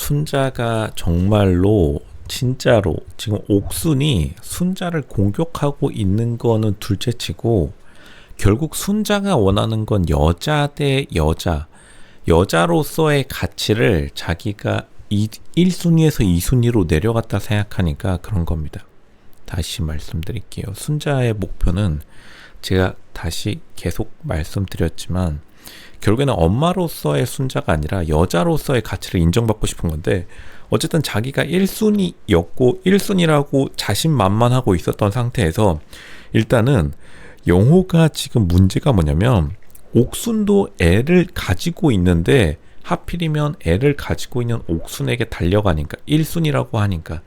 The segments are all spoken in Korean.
순자가 정말로 진짜로 지금 옥순이 순자를 공격하고 있는 거는 둘째치고 결국 순자가 원하는 건 여자 대 여자, 여자로서의 가치를 자기가 1순위에서 2순위로 내려갔다 생각하니까 그런 겁니다. 다시 말씀드릴게요. 순자의 목표는 제가 다시 계속 말씀드렸지만 결국에는 엄마로서의 순자가 아니라 여자로서의 가치를 인정받고 싶은 건데, 어쨌든 자기가 1순위였고 1순위라고 자신만만하고 있었던 상태에서 일단은 영호가 지금 문제가 뭐냐면 옥순도 애를 가지고 있는데 하필이면 애를 가지고 있는 옥순에게 달려가니까 1순위라고 하니까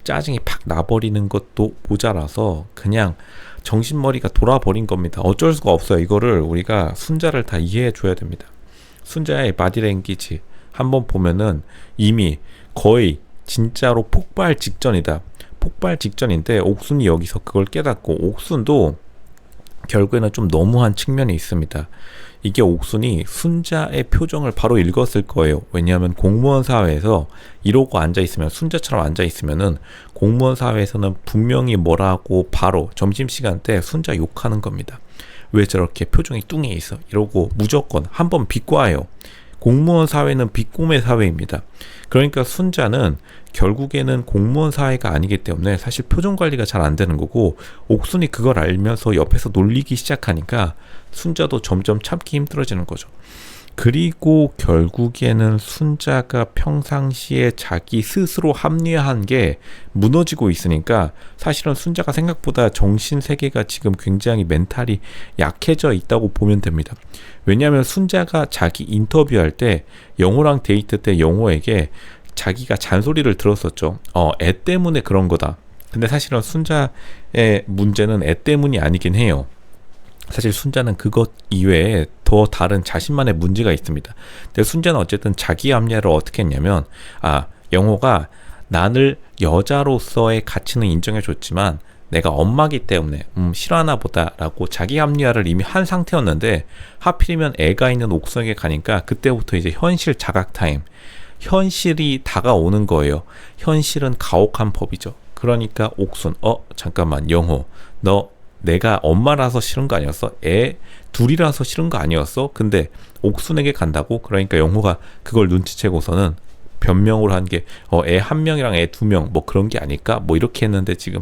짜증이 팍 나버리는 것도 모자라서 그냥 정신머리가 돌아버린 겁니다. 어쩔 수가 없어요. 이거를 우리가 순자를 다 이해해 줘야 됩니다. 순자의 바디랭귀지 한번 보면은 이미 거의 진짜로 폭발 직전이다. 폭발 직전인데 옥순이 여기서 그걸 깨닫고, 옥순도 결국에는 좀 너무한 측면이 있습니다. 이게 옥순이 순자의 표정을 바로 읽었을 거예요. 왜냐하면 공무원 사회에서 이러고 앉아있으면, 순자처럼 앉아있으면은 공무원 사회에서는 분명히 뭐라고 바로 점심시간 때 순자 욕하는 겁니다. 왜 저렇게 표정이 뚱해 있어? 이러고 무조건 한번 비꼬아요. 공무원 사회는 비꼬의 사회입니다. 그러니까 순자는 결국에는 공무원 사회가 아니기 때문에 사실 표정 관리가 잘 안 되는 거고, 옥순이 그걸 알면서 옆에서 놀리기 시작하니까 순자도 점점 참기 힘들어지는 거죠. 그리고 결국에는 순자가 평상시에 자기 스스로 합리화한 게 무너지고 있으니까 사실은 순자가 생각보다 정신세계가 지금 굉장히 멘탈이 약해져 있다고 보면 됩니다. 왜냐하면 순자가 자기 인터뷰할 때 영호랑 데이트 때 영호에게 자기가 잔소리를 들었었죠. 애 때문에 그런 거다. 근데 사실은 순자의 문제는 애 때문이 아니긴 해요. 사실 순자는 그것 이외에 더 다른 자신만의 문제가 있습니다. 근데 순자는 어쨌든 자기 합리화를 어떻게 했냐면, 영호가 나를 여자로서의 가치는 인정해줬지만 내가 엄마기 때문에 싫어하나 보다 라고 자기 합리화를 이미 한 상태였는데, 하필이면 애가 있는 옥성에 가니까 그때부터 이제 현실 자각 타임, 현실이 다가오는 거예요. 현실은 가혹한 법이죠. 그러니까 옥순, 잠깐만 영호, 너 내가 엄마라서 싫은 거 아니었어? 애 둘이라서 싫은 거 아니었어? 근데 옥순에게 간다고? 그러니까 영호가 그걸 눈치채고서는 변명으로 한 게 애 한 명이랑 애 두 명 뭐 그런 게 아닐까? 뭐 이렇게 했는데 지금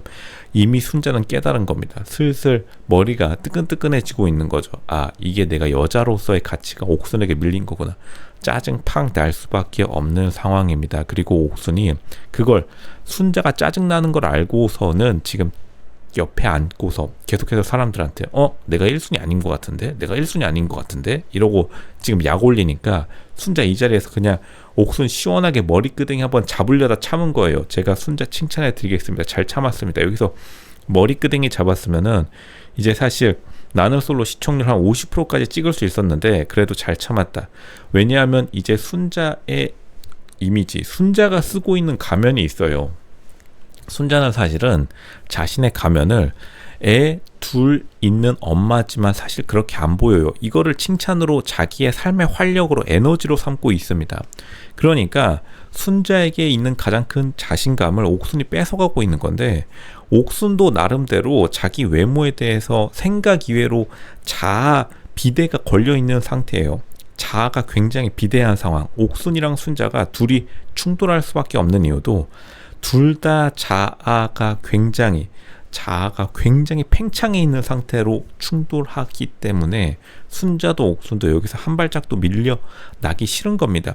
이미 순자는 깨달은 겁니다. 슬슬 머리가 뜨끈뜨끈해지고 있는 거죠. 이게 내가 여자로서의 가치가 옥순에게 밀린 거구나. 짜증 팡 날 수밖에 없는 상황입니다. 그리고 옥순이 그걸, 순자가 짜증나는 걸 알고서는 지금 옆에 앉고서 계속해서 사람들한테 내가 1순위 아닌 것 같은데? 내가 1순위 아닌 것 같은데? 이러고 지금 약 올리니까 순자 이 자리에서 그냥 옥순 시원하게 머리끄댕이 한번 잡으려다 참은 거예요. 제가 순자 칭찬해 드리겠습니다. 잘 참았습니다. 여기서 머리끄댕이 잡았으면은 이제 사실 나는 솔로 시청률 한 50%까지 찍을 수 있었는데 그래도 잘 참았다. 왜냐하면 이제 순자의 이미지, 순자가 쓰고 있는 가면이 있어요. 순자는 사실은 자신의 가면을 애 둘 있는 엄마지만 사실 그렇게 안 보여요. 이거를 칭찬으로 자기의 삶의 활력으로 에너지로 삼고 있습니다. 그러니까 순자에게 있는 가장 큰 자신감을 옥순이 뺏어가고 있는 건데, 옥순도 나름대로 자기 외모에 대해서 생각 이외로 자아 비대가 걸려있는 상태예요. 자아가 굉장히 비대한 상황. 옥순이랑 순자가 둘이 충돌할 수밖에 없는 이유도 둘 다 자아가 굉장히 팽창해 있는 상태로 충돌하기 때문에 순자도 옥순도 여기서 한 발짝도 밀려나기 싫은 겁니다.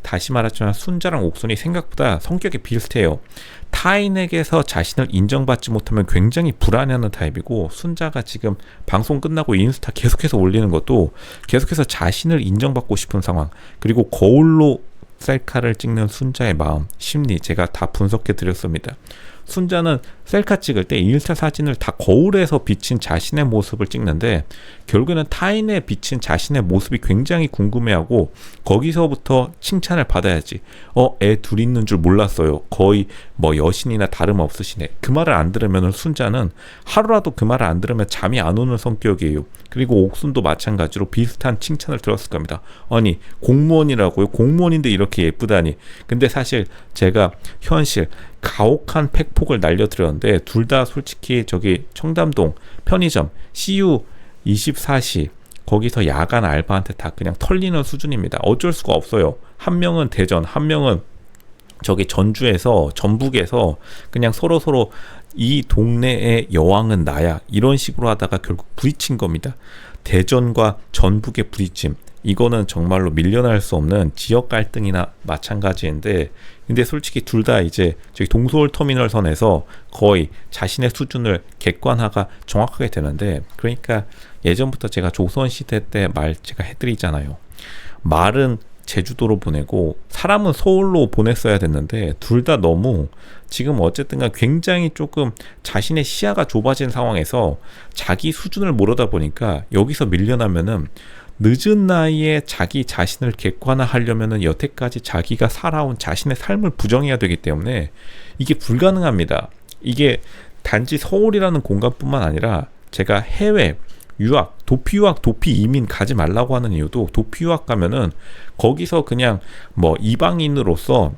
다시 말하지만 순자랑 옥순이 생각보다 성격이 비슷해요. 타인에게서 자신을 인정받지 못하면 굉장히 불안해하는 타입이고, 순자가 지금 방송 끝나고 인스타 계속해서 올리는 것도 계속해서 자신을 인정받고 싶은 상황, 그리고 거울로 셀카를 찍는 순자의 마음, 심리 제가 다 분석해 드렸습니다. 순자는 셀카 찍을 때 1차 사진을 다 거울에서 비친 자신의 모습을 찍는데 결국에는 타인의 비친 자신의 모습이 굉장히 궁금해하고 거기서부터 칭찬을 받아야지. 애 둘 있는 줄 몰랐어요. 거의 뭐 여신이나 다름없으시네. 그 말을 안 들으면 순자는 하루라도 그 말을 안 들으면 잠이 안 오는 성격이에요. 그리고 옥순도 마찬가지로 비슷한 칭찬을 들었을 겁니다. 아니 공무원이라고요? 공무원인데 이렇게 예쁘다니. 근데 사실 제가 현실 가혹한 팩폭을 날려드렸는데 둘 다 솔직히 저기 청담동 편의점 CU 24시 거기서 야간 알바한테 다 그냥 털리는 수준입니다. 어쩔 수가 없어요. 한 명은 대전, 한 명은 저기 전주에서 전북에서 그냥 서로 이 동네의 여왕은 나야 이런 식으로 하다가 결국 부딪힌 겁니다. 대전과 전북의 부딪힘, 이거는 정말로 밀려날 수 없는 지역 갈등이나 마찬가지인데, 근데 솔직히 둘 다 이제 저기 동서울 터미널 선에서 거의 자신의 수준을 객관화가 정확하게 되는데, 그러니까 예전부터 제가 조선시대 때 말 제가 해드리잖아요. 말은 제주도로 보내고 사람은 서울로 보냈어야 됐는데 둘 다 너무 지금 어쨌든간 굉장히 조금 자신의 시야가 좁아진 상황에서 자기 수준을 모르다 보니까 여기서 밀려나면은 늦은 나이에 자기 자신을 객관화하려면은 여태까지 자기가 살아온 자신의 삶을 부정해야 되기 때문에 이게 불가능합니다. 이게 단지 서울이라는 공간뿐만 아니라 제가 해외 유학, 도피 유학, 도피 이민 가지 말라고 하는 이유도 도피 유학 가면은 거기서 그냥 뭐 이방인으로서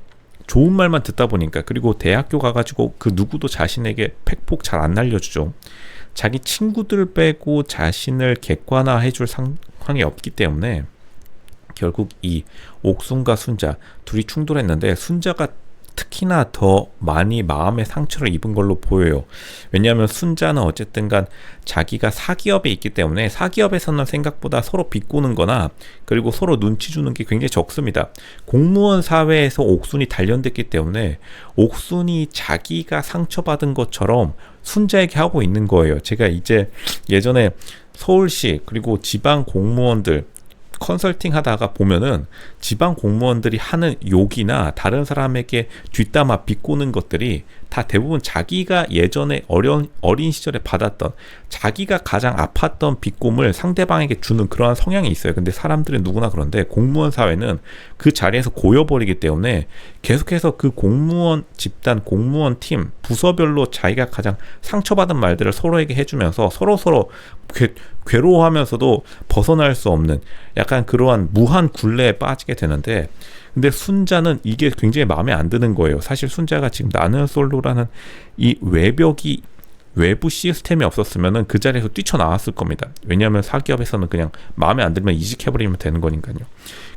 좋은 말만 듣다 보니까, 그리고 대학교 가가지고 그 누구도 자신에게 팩폭 잘 안 날려주죠. 자기 친구들 빼고 자신을 객관화해줄 상황이 없기 때문에 결국 이 옥순과 순자 둘이 충돌했는데 순자가 특히나 더 많이 마음의 상처를 입은 걸로 보여요. 왜냐하면 순자는 어쨌든간 자기가 사기업에 있기 때문에 사기업에서는 생각보다 서로 비꼬는 거나 그리고 서로 눈치 주는 게 굉장히 적습니다. 공무원 사회에서 옥순이 단련됐기 때문에 옥순이 자기가 상처받은 것처럼 순자에게 하고 있는 거예요. 제가 이제 예전에 서울시 그리고 지방 공무원들 컨설팅 하다가 보면은 지방 공무원들이 하는 욕이나 다른 사람에게 뒷담화 비꼬는 것들이 다 대부분 자기가 예전에 어린 시절에 받았던, 자기가 가장 아팠던 비꼼을 상대방에게 주는 그러한 성향이 있어요. 근데 사람들은 누구나 그런데 공무원 사회는 그 자리에서 고여버리기 때문에 계속해서 그 공무원 집단, 공무원 팀, 부서별로 자기가 가장 상처받은 말들을 서로에게 해주면서 서로 괴로워하면서도 벗어날 수 없는 약간 그러한 무한 굴레에 빠지게 되는데, 근데 순자는 이게 굉장히 마음에 안 드는 거예요. 사실 순자가 지금 나는 솔로라는 이 외부 시스템이 없었으면은 그 자리에서 뛰쳐나왔을 겁니다. 왜냐하면 사기업에서는 그냥 마음에 안 들면 이직해버리면 되는 거니까요.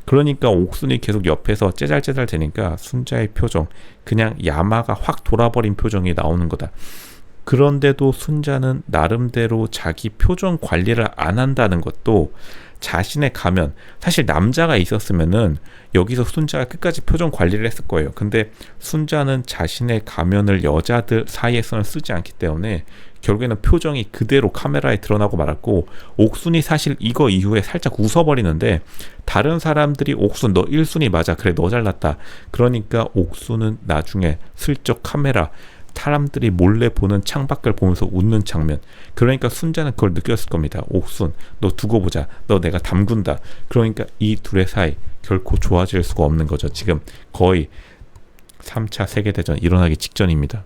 그러니까 옥순이 계속 옆에서 째잘째잘 되니까 순자의 표정, 그냥 야마가 확 돌아버린 표정이 나오는 거다. 그런데도 순자는 나름대로 자기 표정 관리를 안 한다는 것도 자신의 가면, 사실 남자가 있었으면은 여기서 순자가 끝까지 표정 관리를 했을 거예요. 근데 순자는 자신의 가면을 여자들 사이에서는 쓰지 않기 때문에 결국에는 표정이 그대로 카메라에 드러나고 말았고, 옥순이 사실 이거 이후에 살짝 웃어버리는데 다른 사람들이 옥순 너 1순위 맞아, 그래 너 잘났다, 그러니까 옥순은 나중에 슬쩍 카메라 사람들이 몰래 보는 창밖을 보면서 웃는 장면, 그러니까 순자는 그걸 느꼈을 겁니다. 옥순 너 두고 보자, 너 내가 담근다. 그러니까 이 둘의 사이 결코 좋아질 수가 없는 거죠. 지금 거의 3차 세계대전 일어나기 직전입니다.